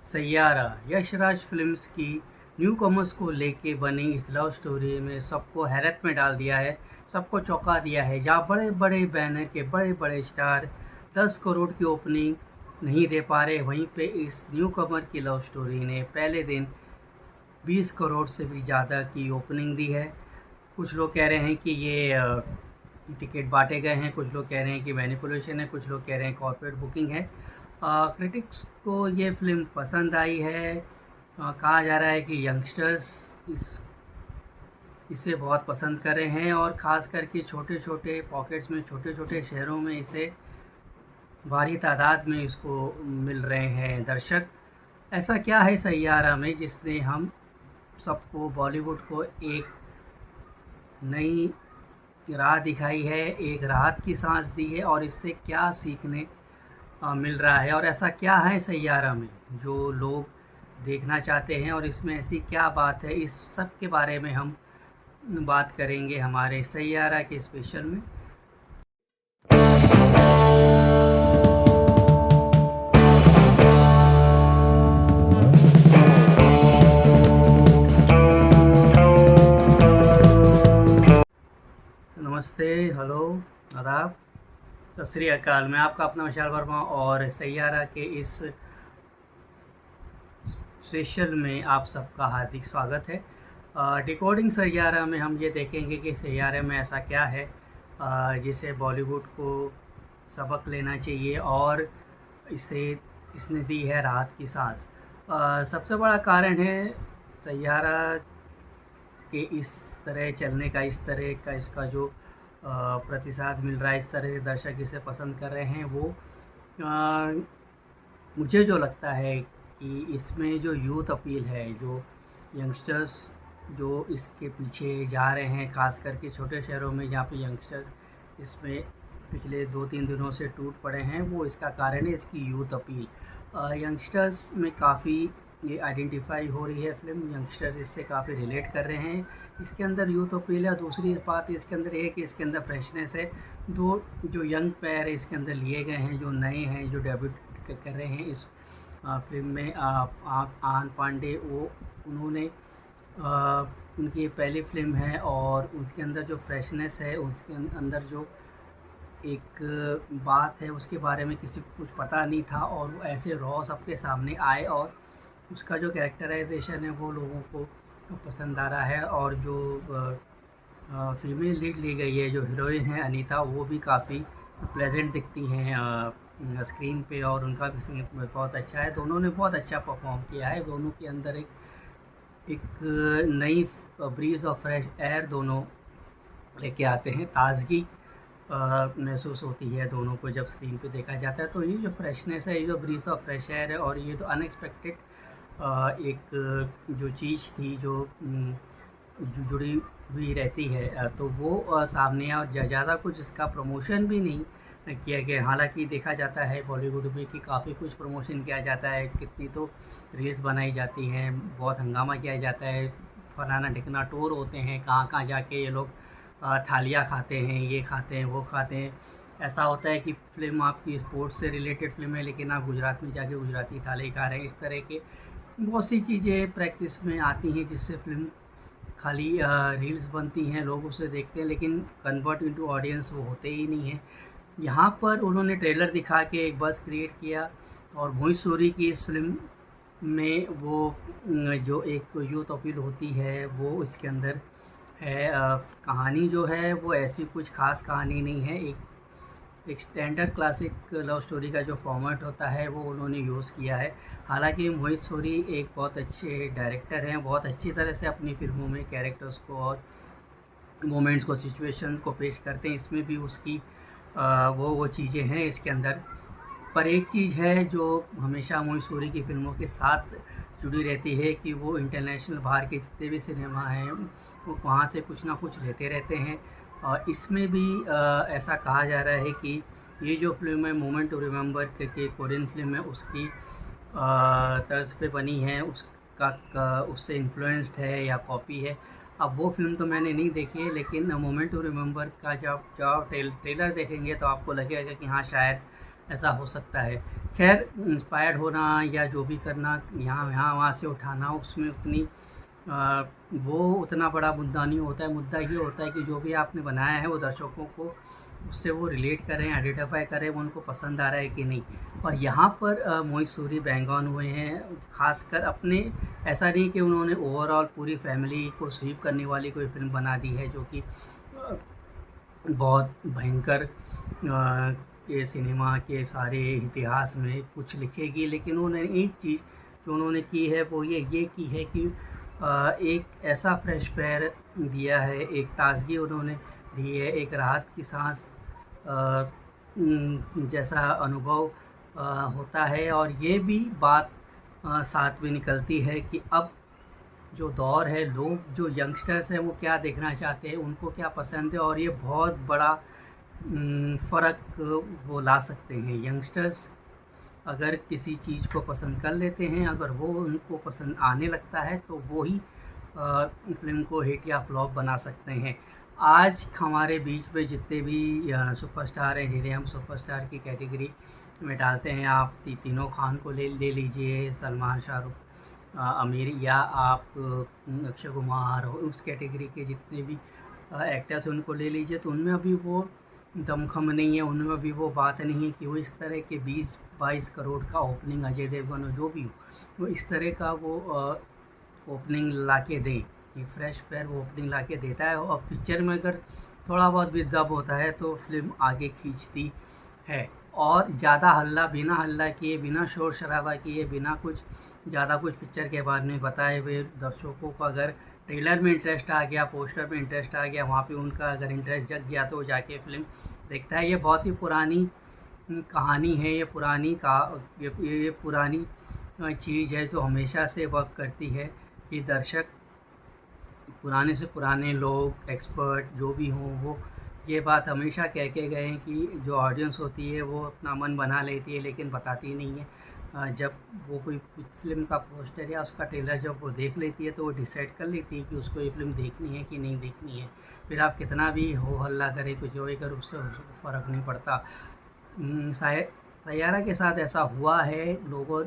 Saiyaara Yashraj films की new commerce को लेके बनी इस लव स्टोरी में सबको हैरत में डाल दिया है, सबको चौंका दिया है। जहाँ बड़े बड़े बैनर के बड़े बड़े स्टार 10 करोड़ की ओपनिंग नहीं दे पा रहे, वहीं पे इस न्यू कमर की लव स्टोरी ने पहले दिन 20 करोड़ से भी ज़्यादा की ओपनिंग दी है। कुछ लोग कह रहे हैं कि ये टिकट बांटे गए हैं, कुछ लोग कह रहे हैं कि मैनिपुलेशन है, कुछ लोग कह रहे हैं कॉर्पोरेट बुकिंग है। क्रिटिक्स को ये फ़िल्म पसंद आई है। कहा जा रहा है कि यंगस्टर्स इसे बहुत पसंद कर रहे हैं और ख़ास करके छोटे छोटे पॉकेट्स में, छोटे छोटे शहरों में इसे भारी तादाद में इसको मिल रहे हैं दर्शक। ऐसा क्या है सैयारा में जिसने हम सबको, बॉलीवुड को एक नई राह दिखाई है, एक राहत की सांस दी है, और इससे क्या सीखने मिल रहा है और ऐसा क्या है सैयारा में जो लोग देखना चाहते हैं और इसमें ऐसी क्या बात है, इस सब के बारे में हम बात करेंगे हमारे सैयारा के स्पेशल में। नमस्ते, हेलो, आदाब, सत श्री अकाल। मैं आपका अपना विशाल वर्मा और सैयारा के इस स्पेशल में आप सबका हार्दिक स्वागत है। डिकोडिंग सैयारा में हम ये देखेंगे कि सैयारे में ऐसा क्या है जिसे बॉलीवुड को सबक लेना चाहिए और इसने दी है राहत की सांस। सबसे बड़ा कारण है सैयारा के इस तरह चलने का, इस तरह का इसका जो प्रतिसाद मिल रहा है, इस तरह से दर्शक इसे पसंद कर रहे हैं, वो मुझे जो लगता है कि इसमें जो यूथ अपील है, जो यंगस्टर्स जो इसके पीछे जा रहे हैं, ख़ास करके छोटे शहरों में जहाँ पे यंगस्टर्स इसमें पिछले 2-3 दिनों से टूट पड़े हैं, वो इसका कारण है इसकी यूथ अपील। यंगस्टर्स में काफ़ी ये आइडेंटिफाई हो रही है फ़िल्म, यंगस्टर्स इससे काफ़ी रिलेट कर रहे हैं। इसके अंदर यूथ अपील है। दूसरी बात इसके अंदर ये है कि इसके अंदर फ्रेशनेस है। दो जो यंग पेयर है इसके अंदर लिए गए हैं, जो नए हैं, जो डेब्यूट कर रहे हैं इस फिल्म में। आन पांडे, वो उन्होंने उनकी पहली फ़िल्म है और उसके अंदर जो फ्रेशनेस है, उसके अंदर जो एक बात है उसके बारे में किसी को कुछ पता नहीं था और वो ऐसे रॉ सबके सामने आए और उसका जो कैरेक्टराइजेशन है वो लोगों को पसंद आ रहा है। और जो फीमेल लीड ली गई है, जो हीरोइन है अनीता, वो भी काफ़ी प्लेजेंट दिखती हैं स्क्रीन पे और उनका भी सिंग बहुत अच्छा है। दोनों ने बहुत अच्छा परफॉर्म किया है। दोनों के अंदर एक नई ब्रीज ऑफ फ्रेश एयर दोनों लेके आते हैं। ताज़गी महसूस होती है दोनों को जब स्क्रीन पे देखा जाता है। तो ये जो फ्रेशनेस है, ये जो ब्रीज ऑफ फ्रेश एयर है और ये तो अनएक्सपेक्टेड एक जो चीज़ थी जो जुड़ी हुई रहती है, तो वो सामने है। और ज़्यादा कुछ इसका प्रमोशन भी नहीं किया गया। हालांकि देखा जाता है बॉलीवुड में कि काफ़ी कुछ प्रमोशन किया जाता है, कितनी तो रील्स बनाई जाती हैं, बहुत हंगामा किया जाता है, फलाना ढिकना टूर होते हैं, कहाँ कहाँ जाके ये लोग थालियाँ खाते हैं, ये खाते हैं, वो खाते हैं। ऐसा होता है कि फ़िल्म आपकी स्पोर्ट्स से रिलेटेड फ़िल्म है लेकिन आप गुजरात में जाके गुजराती थाली खा रहे हैं। इस तरह के बहुत सी चीज़ें प्रैक्टिस में आती हैं जिससे फ़िल्म खाली रील्स बनती हैं, लोग उसे देखते हैं लेकिन कन्वर्ट इनटू ऑडियंस वो होते ही नहीं हैं। यहाँ पर उन्होंने ट्रेलर दिखा के एक बज़ क्रिएट किया और मोहित सूरी की इस फ़िल्म में वो जो एक यूथ अपील होती है वो इसके अंदर है। कहानी जो है वो ऐसी कुछ ख़ास कहानी नहीं है। एक स्टैंडर्ड क्लासिक लव स्टोरी का जो फॉर्मेट होता है वो उन्होंने यूज़ किया है। हालांकि मोहित सूरी एक बहुत अच्छे डायरेक्टर हैं, बहुत अच्छी तरह से अपनी फ़िल्मों में कैरेक्टर्स को और मोमेंट्स को, सिचुएशन को पेश करते हैं। इसमें भी उसकी वो चीज़ें हैं इसके अंदर। पर एक चीज़ है जो हमेशा मोहित सूरी की फ़िल्मों के साथ जुड़ी रहती है कि वो इंटरनेशनल बाहर के जितने भी सिनेमा हैं वो वहाँ से कुछ ना कुछ लेते रहते हैं। और इसमें भी ऐसा कहा जा रहा है कि ये जो फ़िल्म है मोमेंट टू रिमेंबर करके कोरियन फ़िल्म है, उसकी तर्ज पे बनी है, उससे इन्फ्लुएंस्ड है या कॉपी है। अब वो फ़िल्म तो मैंने नहीं देखी है लेकिन मोमेंट टू रिमेंबर का जब ट्रेलर देखेंगे तो आपको लगेगा कि हाँ शायद ऐसा हो सकता है। खैर, इंस्पायर्ड होना या जो भी करना, यहाँ यहाँ वहाँ से उठाना, उसमें उतनी वो उतना बड़ा मुद्दा नहीं होता है। मुद्दा ये होता है कि जो भी आपने बनाया है वो दर्शकों को उससे वो रिलेट करें, आइडेंटिफाई करें, वो उनको पसंद आ रहा है कि नहीं। और यहाँ पर मोहित सूरी बैंग ऑन हुए हैं, खासकर अपने, ऐसा नहीं कि उन्होंने ओवरऑल पूरी फैमिली को स्वीप करने वाली कोई फिल्म बना दी है जो कि बहुत भयंकर के सिनेमा के सारे इतिहास में कुछ लिखेगी। लेकिन उन्होंने एक चीज़ जो उन्होंने की है वो ये की है कि एक ऐसा फ्रेश एयर दिया है, एक ताज़गी उन्होंने दी है, एक राहत की सांस जैसा अनुभव होता है। और ये भी बात साथ में निकलती है कि अब जो दौर है, लोग जो यंगस्टर्स हैं वो क्या देखना चाहते हैं, उनको क्या पसंद है, और ये बहुत बड़ा फ़र्क वो ला सकते हैं। यंगस्टर्स अगर किसी चीज़ को पसंद कर लेते हैं, अगर वो उनको पसंद आने लगता है, तो वो ही फ़िल्म को हिट या फ्लॉप बना सकते हैं। आज हमारे बीच में जितने भी सुपरस्टार हैं, जिन्हें हम सुपरस्टार की कैटेगरी में डालते हैं, आप तीनों खान को ले लीजिए, सलमान, शाहरुख, आमिर, या आप अक्षय कुमार, उस कैटेगरी के जितने भी एक्टर्स उनको ले लीजिए, तो उनमें अभी वो दमखम नहीं है, उनमें अभी वो बात नहीं है कि वो इस तरह के 20-22 करोड़ का ओपनिंग, अजय देवगन हो जो भी हो, वो इस तरह का वो ओपनिंग ला के दें। एक फ्रेश फेयर वो ओपनिंग ला के देता है, और पिक्चर में अगर थोड़ा बहुत भी दब होता है तो फिल्म आगे खींचती है। और ज़्यादा हल्ला किए, बिना शोर शराबा किए, बिना कुछ ज़्यादा कुछ पिक्चर के बारे में बताए हुए, दर्शकों को अगर ट्रेलर में इंटरेस्ट आ गया, पोस्टर में इंटरेस्ट आ गया, वहाँ पे उनका अगर इंटरेस्ट जग गया, तो जाके फिल्म देखता है। ये बहुत ही पुरानी कहानी है, ये पुरानी ये पुरानी चीज़ है जो हमेशा से वर्क करती है कि दर्शक, पुराने से पुराने लोग, एक्सपर्ट जो भी हों, वो ये बात हमेशा कह के गए हैं कि जो ऑडियंस होती है वो अपना मन बना लेती है लेकिन बताती नहीं है। जब वो कोई फ़िल्म का पोस्टर या उसका ट्रेलर जब वो देख लेती है, तो वो डिसाइड कर लेती है कि उसको ये फ़िल्म देखनी है कि नहीं देखनी है। फिर आप कितना भी हो हल्ला करें, कुछ हो कर, उससे फ़र्क नहीं पड़ता। सैयारा के साथ ऐसा हुआ है। लोगों,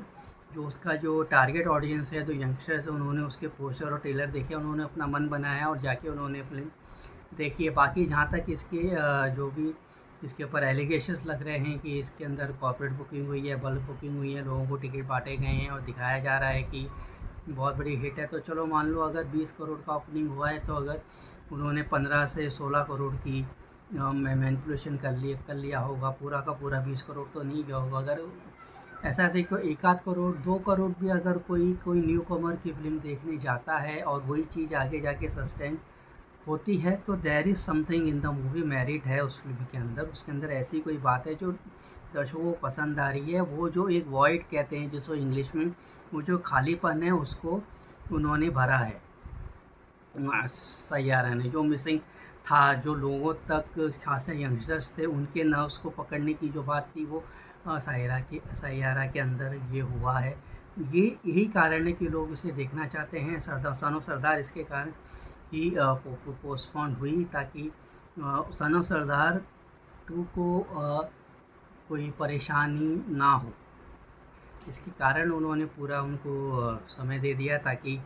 जो उसका जो टारगेट ऑडियंस है, जो यंगस्टर्स है, उन्होंने उसके पोस्टर और ट्रेलर देखे, उन्होंने अपना मन बनाया और जाके उन्होंने फिल्म देखी है। बाकी जहाँ तक इसके जो भी इसके ऊपर एलिगेशंस लग रहे हैं कि इसके अंदर कॉर्पोरेट बुकिंग हुई है, बल्क बुकिंग हुई है, लोगों को टिकट बांटे गए हैं और दिखाया जा रहा है कि बहुत बड़ी हिट है, तो चलो मान लो अगर 20 करोड़ का ओपनिंग हुआ है, तो अगर उन्होंने 15 से 16 करोड़ की मैनिपुलेशन कर लिया होगा, पूरा का पूरा 20 करोड़ तो नहीं गया होगा। अगर ऐसा देखो, 1 आध करोड़, 2 करोड़ भी अगर कोई न्यू कमर की फिल्म देखने जाता है और वही चीज़ आगे जाके सस्टेन होती है, तो there is something in the movie, merit है उस फिल्म के अंदर। उसके अंदर ऐसी कोई बात है जो दर्शकों को पसंद आ रही है। वो जो एक वॉइड कहते हैं जिसको इंग्लिश में, वो जो खालीपन है उसको उन्होंने भरा है सैयारा ने। जो मिसिंग था, जो लोगों तक, खासकर यंगस्टर्स थे, उनके नर्व्स को पकड़ने की जो बात थी, वो सैयारा के अंदर ये हुआ है। यही कारण है कि लोग इसे देखना चाहते हैं। सन ऑफ सरदार इसके कारण ही पोस्टपोन हुई, ताकि सन ऑफ सरदार 2 को कोई परेशानी ना हो, इसके कारण उन्होंने पूरा उनको समय दे दिया, ताकि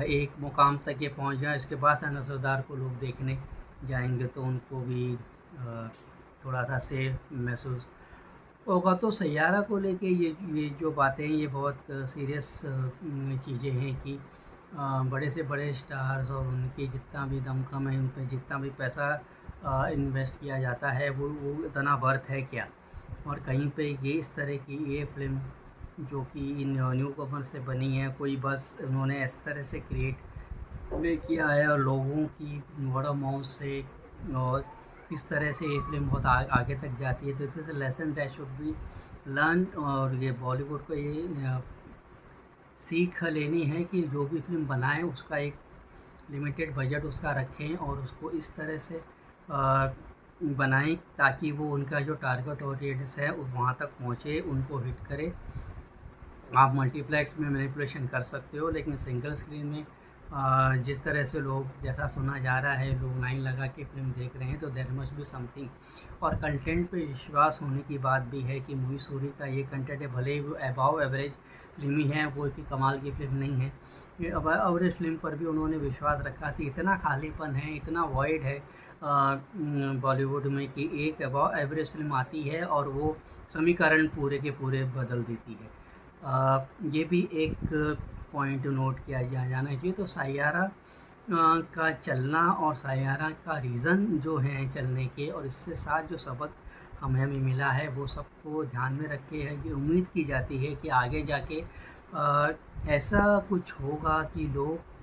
एक मुकाम तक ये पहुंच जाए। इसके बाद सन ऑफ सरदार को लोग देखने जाएंगे तो उनको भी थोड़ा सा सेफ महसूस होगा। तो सैयारा को लेके ये जो बातें हैं, ये बहुत सीरियस चीज़ें हैं कि बड़े से बड़े स्टार्स और उनकी जितना भी दमखम है, उन पर जितना भी पैसा इन्वेस्ट किया जाता है, वो इतना वर्थ है क्या। और कहीं पे ये इस तरह की ये फिल्म जो कि इन न्यू कमर से बनी है, कोई बस उन्होंने इस तरह से क्रिएट में किया है और लोगों की वर्ड ऑफ माउथ से, और इस तरह से ये फिल्म बहुत आगे तक जाती है। तो it is a lesson that should be learn. और ये बॉलीवुड को ये सीख लेनी है कि जो भी फिल्म बनाएं उसका एक लिमिटेड बजट उसका रखें और उसको इस तरह से बनाएं ताकि वो उनका जो टारगेट ऑडियंस है वहाँ तक पहुँचे, उनको हिट करे। आप मल्टीप्लेक्स में मैनिपुलेशन कर सकते हो, लेकिन सिंगल स्क्रीन में जिस तरह से लोग, जैसा सुना जा रहा है, लोग लाइन लगा के फ़िल्म देख रहे हैं, तो देयर मस्ट बी समथिंग। और कंटेंट पे विश्वास होने की बात भी है कि मूवी सूरी का ये कंटेंट है, भले ही वो अबव एवरेज फ़िल्म ही है, कोई भी कमाल की फ़िल्म नहीं है। ये अबव एवरेज फ़िल्म पर भी उन्होंने विश्वास रखा कि इतना खालीपन है, इतना वॉइड है बॉलीवुड में कि एक अबव एवरेज फ़िल्म आती है और वो समीकरण पूरे के पूरे बदल देती है। ये भी एक पॉइंट नोट किया जाना चाहिए। तो सैयारा का चलना और सैयारा का रीज़न जो है चलने के, और इससे साथ जो सबक हमें भी मिला है, वो सबको ध्यान में रख के है कि उम्मीद की जाती है कि आगे जाके ऐसा कुछ होगा कि लोग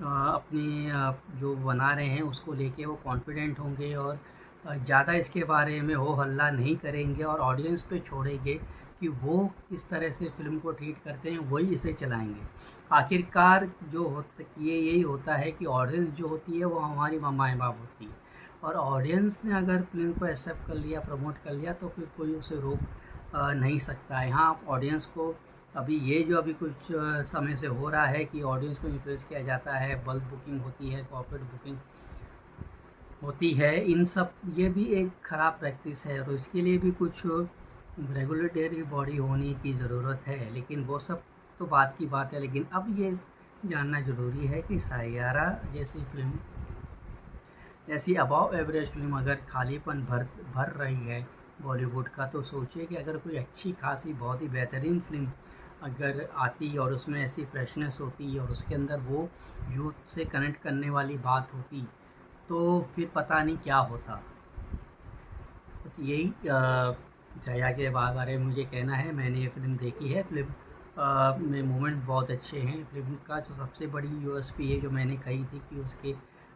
अपनी जो बना रहे हैं उसको लेके वो कॉन्फिडेंट होंगे और ज़्यादा इसके बारे में हो हल्ला नहीं करेंगे और ऑडियंस पे छोड़ेंगे कि वो किस तरह से फ़िल्म को ट्रीट करते हैं, वही इसे चलाएँगे। आखिरकार जो होता ये यही होता है कि ऑडियंस जो होती है वो हमारी माँ-बाप होती है, और ऑडियंस ने अगर फ़िल्म को एक्सेप्ट कर लिया, प्रमोट कर लिया, तो फिर कोई उसे रोक नहीं सकता है। हाँ, ऑडियंस को अभी ये जो अभी कुछ समय से हो रहा है कि ऑडियंस को इन्फ्लुएंस किया जाता है, बल्क बुकिंग होती है, कॉर्पोरेट बुकिंग होती है, इन सब ये भी एक ख़राब प्रैक्टिस है, और इसके लिए भी कुछ रेगुलेटरी बॉडी होने की ज़रूरत है। लेकिन वो सब तो बात की बात है, लेकिन अब ये जानना ज़रूरी है कि सैयारा जैसी फ़िल्म, ऐसी अबव एवरेज फ़िल्म अगर खालीपन भर रही है बॉलीवुड का, तो सोचिए कि अगर कोई अच्छी खासी बहुत ही बेहतरीन फ़िल्म अगर आती और उसमें ऐसी फ्रेशनेस होती और उसके अंदर वो यूथ से कनेक्ट करने वाली बात होती, तो फिर पता नहीं क्या होता। बस यही जया के बारे में मुझे कहना है। मैंने ये फ़िल्म देखी है, फ़िल्म में मोमेंट बहुत अच्छे हैं। फ़िल्म का जो सबसे बड़ी यूएसपी है, जो मैंने कही थी कि उसके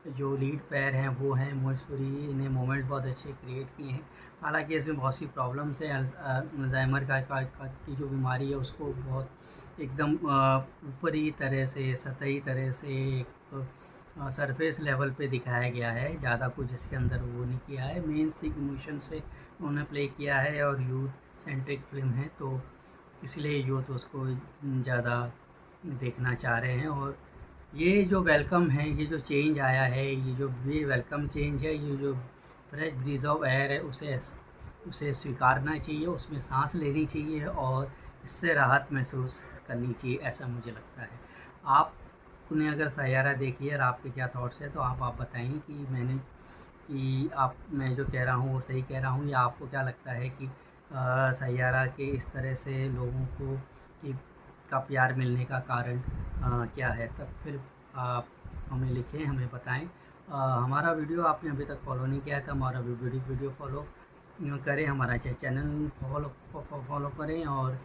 जो लीड पैर हैं वो हैं मोहित सूरी ने मोमेंट्स बहुत अच्छे क्रिएट किए हैं। हालाँकि इसमें बहुत सी प्रॉब्लम्स हैं। अल्ज़ाइमर की जो बीमारी है उसको बहुत एकदम ऊपरी तरह से, सतही तरह से एक सरफेस लेवल पे दिखाया गया है। ज़्यादा कुछ इसके अंदर वो नहीं किया है। मेन सिक इमोशन से उन्होंने प्ले किया है और यूथ सेंट्रिक फ़िल्म है, तो इसलिए यूथ उसको ज़्यादा देखना चाह रहे हैं। और ये जो वेलकम है, ये जो चेंज आया है, ये वेलकम चेंज है, ये जो फ्रेश ब्रीज ऑफ एयर है, उसे स्वीकारना चाहिए, उसमें सांस लेनी चाहिए और इससे राहत महसूस करनी चाहिए, ऐसा मुझे लगता है। आपने अगर सैयारा देखी है और आपके क्या थॉट्स हैं, तो आप बताएं कि मैं जो कह रहा हूँ वो सही कह रहा हूँ, या आपको क्या लगता है कि सैयारा के इस तरह से लोगों को कि का प्यार मिलने का कारण क्या है। तब फिर आप हमें लिखें, हमें बताएं। हमारा वीडियो आपने अभी तक फॉलो नहीं किया है तो हमारा वीडियो फॉलो करें, हमारा चैनल फॉलो करें। और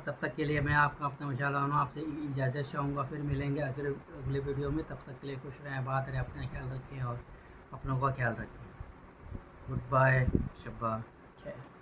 तब तक के लिए मैं आपका अपना विशाल आपसे इजाज़त चाहूँगा। फिर मिलेंगे अगले वीडियो में। तब तक के लिए खुश रहें, बात रहें, अपना ख्याल रखें और अपनों का ख्याल रखें। गुड बाय, शब्बा खैर।